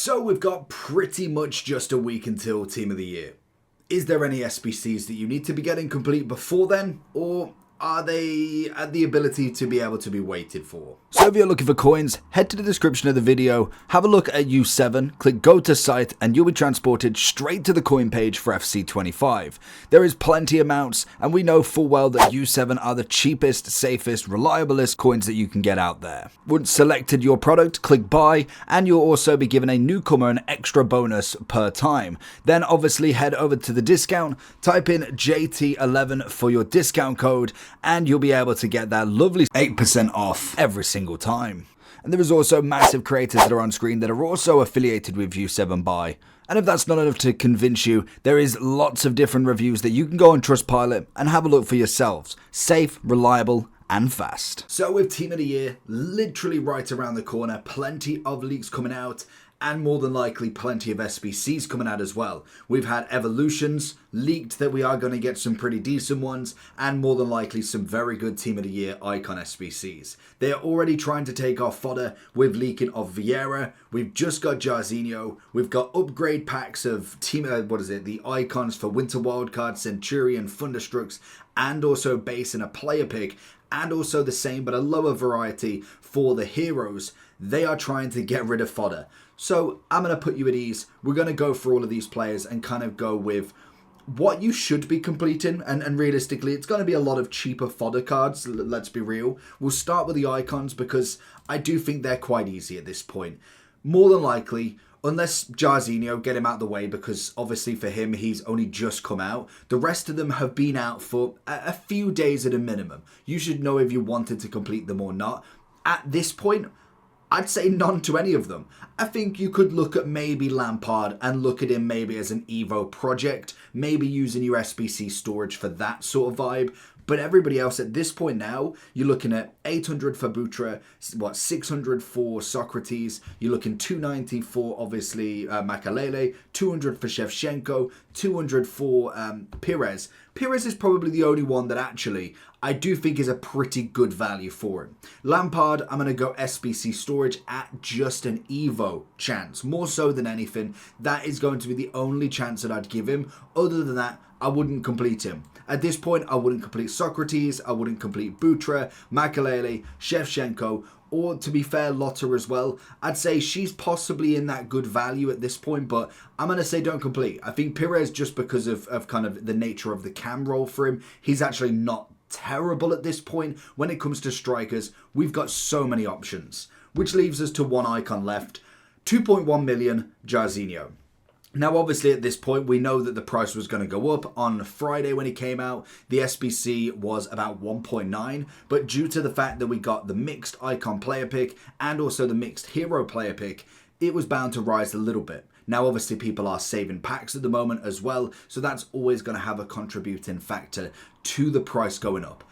So we've got pretty much just a week until Team of the Year. Is there any SBCs that you need to be getting complete before then, or are they at the ability to be able to be waited for? So if you're looking for coins, head to the description of the video, have a look at U7, click go to site, and you'll be transported straight to the coin page for FC25. There is plenty of amounts, and we know full well that U7 are the cheapest, safest, reliablest coins that you can get out there. Once selected your product, click buy, and you'll also be given a newcomer an extra bonus per time. Then obviously head over to the discount, type in JT11 for your discount code, and you'll be able to get that lovely 8% off every single time. And there is also massive creators that are on screen that are also affiliated with U7 Buy. And if that's not enough to convince you, there is lots of different reviews that you can go on Trustpilot and have a look for yourselves. Safe, reliable, and fast. So with Team of the Year literally right around the corner, plenty of leaks coming out, and more than likely plenty of SBCs coming out as well. We've had evolutions leaked that we are going to get some pretty decent ones, and more than likely some very good Team of the Year icon SBCs. They are already trying to take off fodder with leaking of Vieira. We've just got Jarzinho. We've got upgrade packs of the icons for Winter Wildcard, Centurion, Thunderstrucks, and also base and a player pick, and also the same but a lower variety for the heroes. They are trying to get rid of fodder. So I'm going to put you at ease. We're going to go through all of these players and kind of go with what you should be completing. And realistically, it's going to be a lot of cheaper fodder cards. Let's be real. We'll start with the icons because I do think they're quite easy at this point. More than likely, unless Jarzinho, get him out of the way, because obviously for him, he's only just come out. The rest of them have been out for a few days at a minimum. You should know if you wanted to complete them or not. At this point, I'd say none to any of them. I think you could look at maybe Lampard and look at him maybe as an Evo project, maybe using your SBC storage for that sort of vibe. But everybody else at this point now, you're looking at 800 for Butra, 600 for Socrates, you're looking 290 for obviously Makalele, 200 for Shevchenko, 200 for Pires. Pires is probably the only one that actually I do think is a pretty good value for him. Lampard, I'm going to go SBC storage at just an Evo chance. More so than anything, that is going to be the only chance that I'd give him. Other than that, I wouldn't complete him. At this point, I wouldn't complete Socrates, I wouldn't complete Butra, Makalele, Shevchenko, or to be fair, Lotta as well. I'd say she's possibly in that good value at this point, but I'm going to say don't complete. I think Pires, just because of kind of the nature of the cam roll for him, he's actually not terrible at this point. When it comes to strikers, we've got so many options, which leaves us to one icon left, 2.1 million, Jarzinho. Now, obviously, at this point, we know that the price was going to go up. On Friday when it came out, the SBC was about 1.9, but due to the fact that we got the mixed icon player pick and also the mixed hero player pick, it was bound to rise a little bit. Now, obviously, people are saving packs at the moment as well, so that's always going to have a contributing factor to the price going up.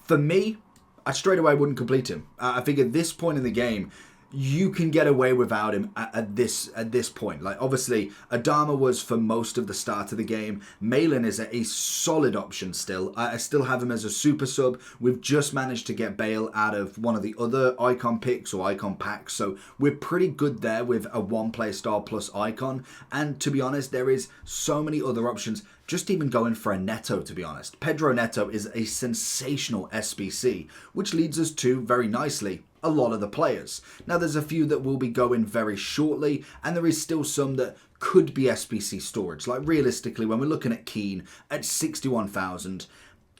For me, I straight away wouldn't complete him. I think at this point in the game, you can get away without him at this point. Like, obviously, Adama was for most of the start of the game. Malin is a solid option still. I still have him as a super sub. We've just managed to get Bale out of one of the other icon picks or icon packs. So we're pretty good there with a one play style plus icon. And to be honest, there is so many other options. Just even going for a Neto, to be honest. Pedro Neto is a sensational SBC, which leads us to, very nicely, a lot of the players. Now, there's a few that will be going very shortly, and there is still some that could be SBC storage. Like, realistically, when we're looking at Keane at 61,000,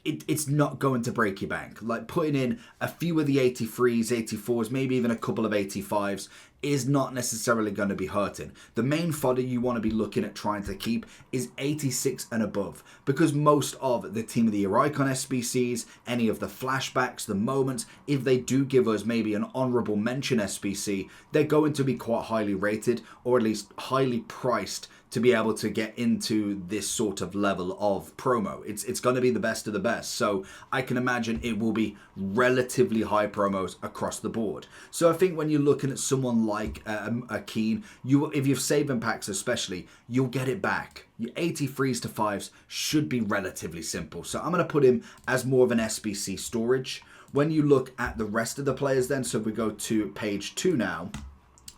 it's not going to break your bank. Like, putting in a few of the 83s, 84s, maybe even a couple of 85s is not necessarily going to be hurting. The main fodder you want to be looking at trying to keep is 86 and above, because most of the Team of the Year icon SBCs, any of the flashbacks, the moments, if they do give us maybe an honorable mention SBC, they're going to be quite highly rated, or at least highly priced, to be able to get into this sort of level of promo. It's going to be the best of the best. So I can imagine it will be relatively high promos across the board. So I think when you're looking at someone like a Keane, if you've saving packs especially, you'll get it back. Your 83s to 5s should be relatively simple. So I'm going to put him as more of an SBC storage. When you look at the rest of the players then, so if we go to page 2 now,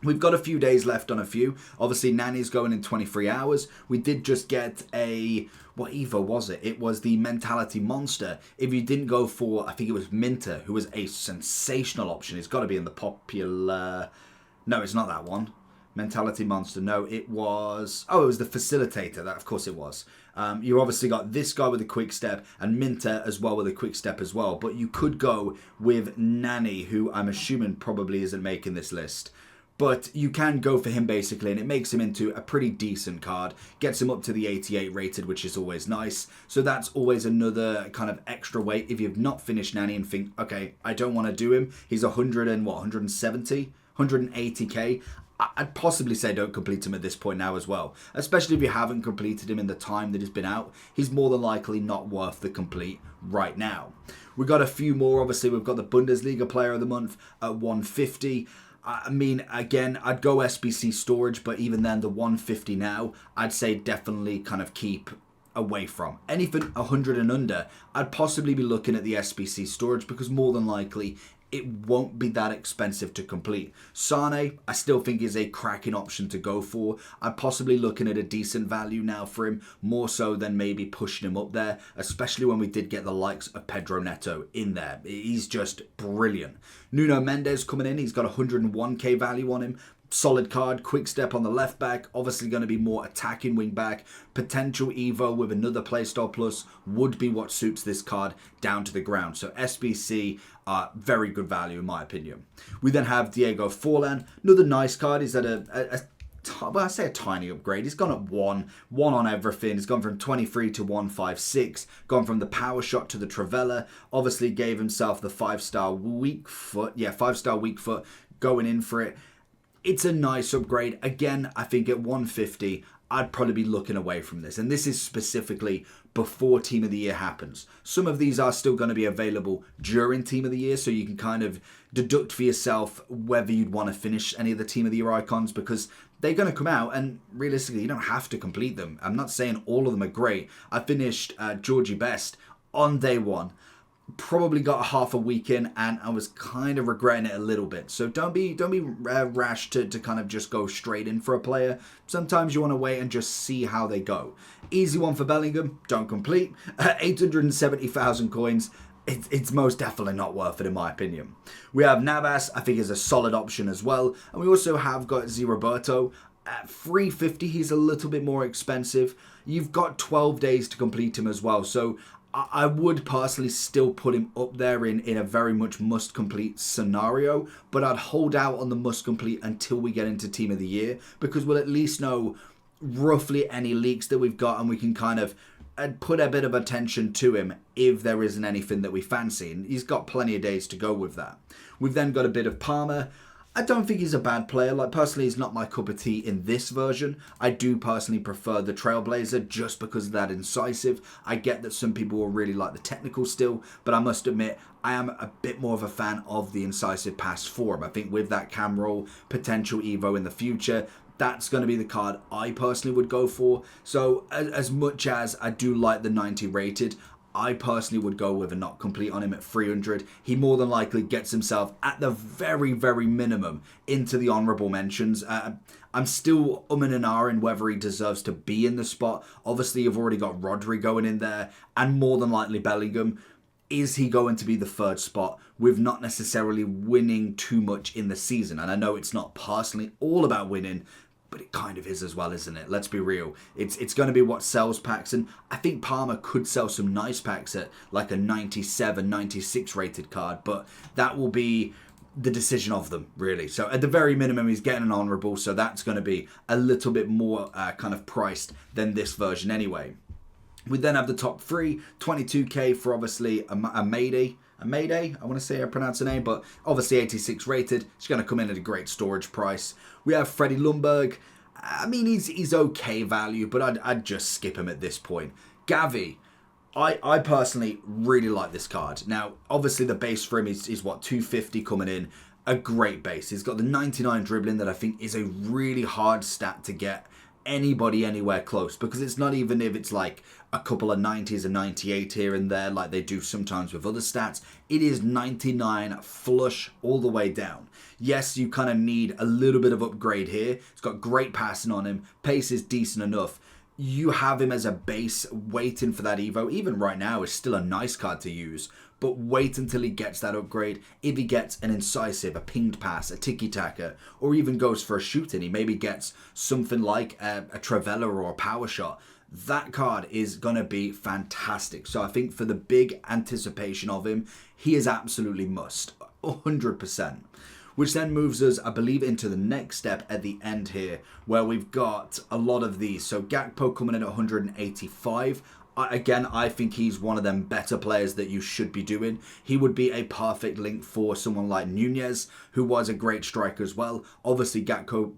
We've got a few days left on a few. Obviously, Nani's going in 23 hours. We did just get a... What Evo was it? It was the Mentality Monster. If you didn't go for, I think it was Minter, who was a sensational option. It's got to be in the popular... No, it's not that one. Mentality Monster. No, it was... Oh, it was the Facilitator. That, of course it was. You obviously got this guy with a quick step and Minter as well with a quick step as well. But you could go with Nani, who I'm assuming probably isn't making this list. But you can go for him basically, and it makes him into a pretty decent card. Gets him up to the 88 rated, which is always nice. So that's always another kind of extra weight if you've not finished Nani and think, okay, I don't want to do him. He's 170, 180k. I'd possibly say don't complete him at this point now as well. Especially if you haven't completed him in the time that he's been out. He's more than likely not worth the complete right now. We've got a few more. Obviously, we've got the Bundesliga Player of the Month at 150. I mean, again, I'd go SBC storage, but even then, the 150 now, I'd say definitely kind of keep away from. Anything 100 and under, I'd possibly be looking at the SBC storage because more than likely, it won't be that expensive to complete. Sane, I still think is a cracking option to go for. I'm possibly looking at a decent value now for him, more so than maybe pushing him up there, especially when we did get the likes of Pedro Neto in there. He's just brilliant. Nuno Mendes coming in, he's got 101k value on him. Solid card, quick step on the left back, obviously going to be more attacking wing back. Potential Evo with another playstyle plus would be what suits this card down to the ground. So SBC, very good value in my opinion. We then have Diego Forlan, another nice card. He's at I say a tiny upgrade. He's gone up one on everything. He's gone from 23 to 156, gone from the power shot to the Travella. Obviously gave himself the 5-star weak foot. Yeah, 5-star weak foot going in for it. It's a nice upgrade. Again, I think at 150, I'd probably be looking away from this. And this is specifically before Team of the Year happens. Some of these are still going to be available during Team of the Year, so you can kind of deduct for yourself whether you'd want to finish any of the Team of the Year icons, because they're going to come out and realistically, you don't have to complete them. I'm not saying all of them are great. I finished Georgie Best on day one. Probably got half a week in and I was kind of regretting it a little bit. So don't be rash to kind of just go straight in for a player. Sometimes you want to wait and just see how they go. Easy one for Bellingham, don't complete. 870,000 coins. It's most definitely not worth it in my opinion. We have Navas, I think is a solid option as well. And we also have got Roberto. At 350, he's a little bit more expensive. You've got 12 days to complete him as well. So I would personally still put him up there in a very much must-complete scenario, but I'd hold out on the must-complete until we get into Team of the Year, because we'll at least know roughly any leaks that we've got, and we can kind of put a bit of attention to him if there isn't anything that we fancy, and he's got plenty of days to go with that. We've then got a bit of Palmer. I don't think he's a bad player. Like, personally, he's not my cup of tea in this version. I do personally prefer the Trailblazer just because of that incisive. I get that some people will really like the technical still, but I must admit, I am a bit more of a fan of the incisive pass for him. I think with that cam roll, potential Evo in the future, that's going to be the card I personally would go for. So as much as I do like the 90 rated, I personally would go with a not complete on him at 300. He more than likely gets himself at the very, very minimum into the honourable mentions. I'm still umming and ahhing whether he deserves to be in the spot. Obviously, you've already got Rodri going in there and more than likely Bellingham. Is he going to be the third spot with not necessarily winning too much in the season? And I know it's not personally all about winning, but it kind of is as well, isn't it? Let's be real. It's going to be what sells packs, and I think Palmer could sell some nice packs at like a 97, 96 rated card, but that will be the decision of them, really. So at the very minimum, he's getting an honourable, so that's going to be a little bit more kind of priced than this version anyway. We then have the top three, 22k for obviously a Mayday. I want to say I pronounce the name, but obviously 86 rated. It's going to come in at a great storage price. We have Freddie Ljungberg. I mean, he's okay value, but I'd just skip him at this point. Gavi. I personally really like this card. Now, obviously the base for him is what, 250 coming in. A great base. He's got the 99 dribbling that I think is a really hard stat to get. anybody anywhere close, because it's not even if it's like a couple of 90s and 98 here and there like they do sometimes with other stats. It is 99 flush all the way down. Yes, you kind of need a little bit of upgrade here. It's got great passing on him. Pace is decent enough. You have him as a base waiting for that Evo. Even right now is still a nice card to use. But wait until he gets that upgrade. If he gets an incisive, a pinged pass, a tiki-taka, or even goes for a shooting, he maybe gets something like a Travella or a power shot. That card is going to be fantastic. So I think for the big anticipation of him, he is absolutely must. 100%. Which then moves us, I believe, into the next step at the end here, where we've got a lot of these. So Gakpo coming in at 185. Again, I think he's one of them better players that you should be doing. He would be a perfect link for someone like Nunez, who was a great striker as well. Obviously, Gakpo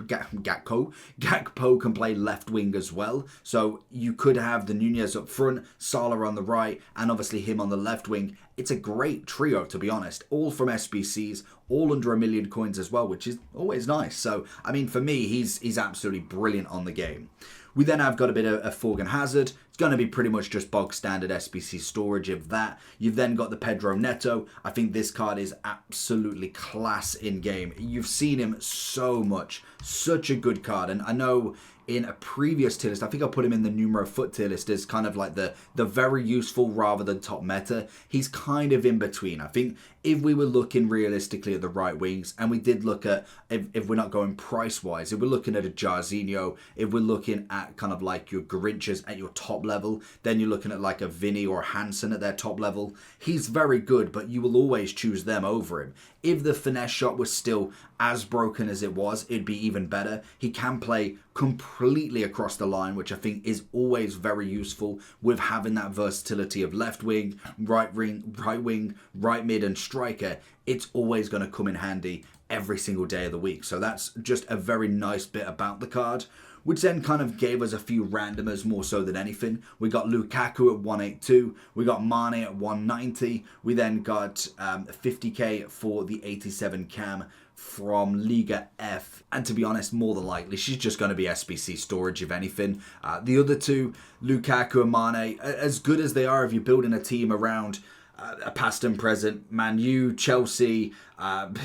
can play left wing as well. So you could have the Nunez up front, Salah on the right, and obviously him on the left wing. It's a great trio, to be honest. All from SBCs, all under 1 million coins as well, which is always nice. So, I mean, for me, he's absolutely brilliant on the game. We then have got a bit of Thorgan Hazard. It's going to be pretty much just bog standard SBC storage of that. You've then got the Pedro Neto. I think this card is absolutely class in game. You've seen him so much. Such a good card. And I know in a previous tier list, I think I put him in the numero foot tier list as kind of like the very useful rather than top meta. He's kind of in between. I think if we were looking realistically at the right wings, and we did look at, if we're not going price wise, if we're looking at a Jarzinho, if we're looking at kind of like your Grinchas at your top level, then you're looking at like a Vinny or Hansen at their top level. He's very good, but you will always choose them over him. If the finesse shot was still as broken as it was, it'd be even better. He can play completely across the line, which I think is always very useful with having that versatility of left wing, right wing, right mid and striker. It's always going to come in handy every single day of the week. So that's just a very nice bit about the card, which then kind of gave us a few randomers more so than anything. We got Lukaku at 182. We got Mane at 190. We then got 50k for the 87 cam from Liga F. And to be honest, more than likely, she's just going to be SBC storage, if anything. The other two, Lukaku and Mane, as good as they are if you're building a team around a past and present, Man U, Chelsea,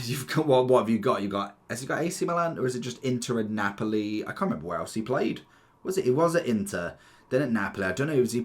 you've got, what have you got? Has he got AC Milan, or is it just Inter and Napoli? I can't remember where else he played. It was at Inter, then at Napoli. I don't know, did he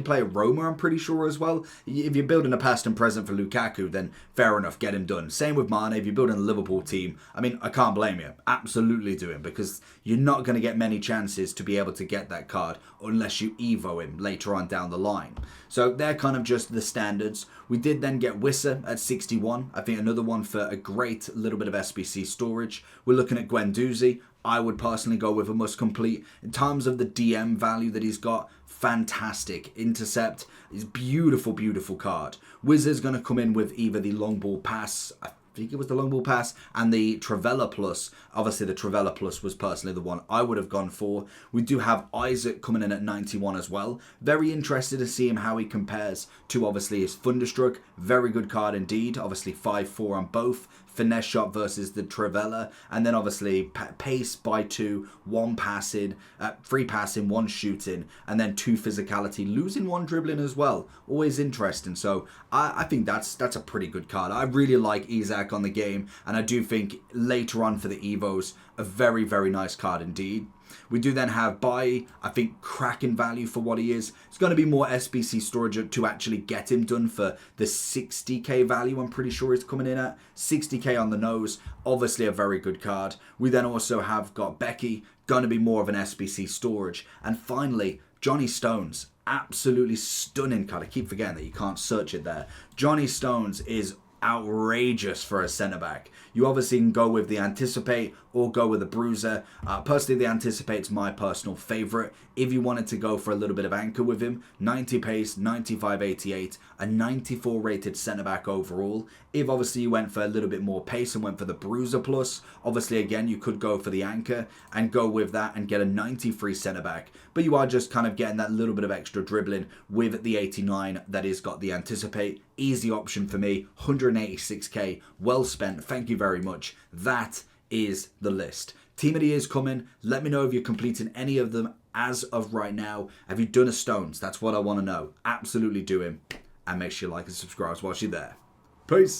play at Roma, I'm pretty sure as well. If you're building a past and present for Lukaku, then fair enough, get him done. Same with Mane, if you're building a Liverpool team, I mean, I can't blame you. Absolutely do him, because you're not going to get many chances to be able to get that card unless you Evo him later on down the line. So they're kind of just the standards. We did then get Wissa at 61. I think another one for a great little bit of SBC storage. We're looking at Guendouzi. I would personally go with a must complete. In terms of the DM value that he's got, fantastic. Intercept is beautiful, beautiful card. Wizard's going to come in with either the long ball pass, I think it was the long ball pass, and the Travella Plus. Obviously, the Travella Plus was personally the one I would have gone for. We do have Isaac coming in at 91 as well. Very interested to see him how he compares to obviously his Thunderstruck. Very good card indeed. Obviously 5-4 on both. Finesse shot versus the Travella, and then obviously pace by 2, 1 passing, 3 passing, 1 shooting, and then 2 physicality, losing 1 dribbling as well. Always interesting. So I think that's a pretty good card. I really like Isaac on the game, and I do think later on for the Evos, a very, very nice card indeed. We do then have Bai, I think cracking value for what he is. It's going to be more SBC storage to actually get him done for the 60k value I'm pretty sure he's coming in at. 60k on the nose, obviously a very good card. We then also have got Becky, going to be more of an SBC storage. And finally, Johnny Stones, absolutely stunning card. I keep forgetting that you can't search it there. Johnny Stones is outrageous for a centre-back. You obviously can go with the Anticipate or go with the Bruiser. Personally, the Anticipate's my personal favourite. If you wanted to go for a little bit of anchor with him, 90 pace, 95 88, a 94 rated centre-back overall. If obviously you went for a little bit more pace and went for the Bruiser Plus, obviously again you could go for the anchor and go with that and get a 93 centre-back. But you are just kind of getting that little bit of extra dribbling with the 89 that is got the Anticipate. Easy option for me, 186k, well spent, thank you very much. That is the list. Team of the Year's coming. Let me know if you're completing any of them as of right now. Have you done a Stones? That's what I want to know. Absolutely do him. And make sure you like and subscribe whilst you're there. Peace.